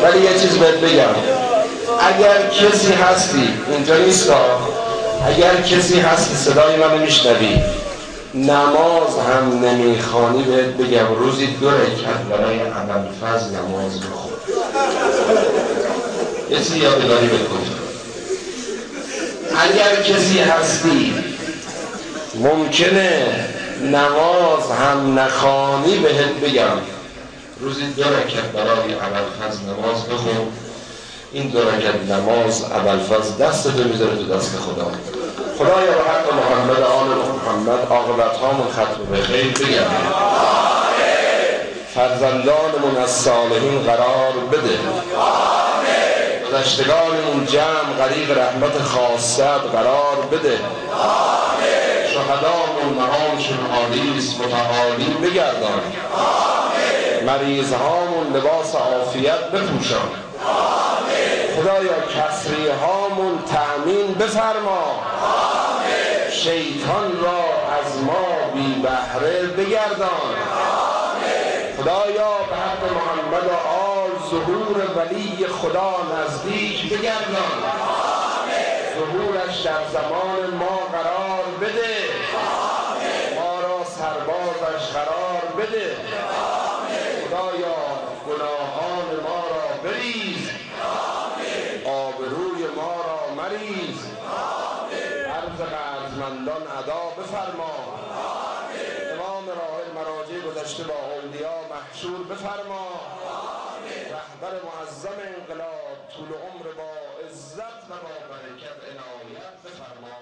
ولی یه چیز بهت بگم، اگر کسی هستی اینجا نیست، اگر کسی هستی صدای منو میشنوی نماز هم نمیخوانی، بهت بگم روزی 2 رکعت برای ابوالفضل نماز بخون. یه چیزی یادگاری بکن. اگر کسی هستی ممکنه نماز هم نخوانی، بهت بگم روزی 2 رکعت برای ابوالفضل نماز بخون. این 2 رکعت نماز ابوالفضل دستتو میذاره تو دست خدا. خدایا به حق محمد آل محمد عاقبت هامون ختم به خیر بگم، فرزندانمون از صالحین قرار بده، گذشتگانمون جمع غریق رحمت خاصت قرار بده، شهدامون مقامشون عالیست متعالی بگردان، مریض هامون لباس عافیت بپوشان، خدایا کسری هامون تأمین بفرما، شیطان را از ما بی بهره بگردان، خدایا به حق محمد و آل ظهور ولی خدا نزدیک بگردان، ظهورش در زمان ما قرار بده، ما را سربازش قرار بده، خدایا گناهان ما را بریز، آبروی ما را مریز، عرض قدرمندان ادا بفرما، امام راحل مراجع گذشته با اولیا محشور بفرما، رهبر معظم انقلاب طول عمر با عزت و با برکت عنایت بفرما.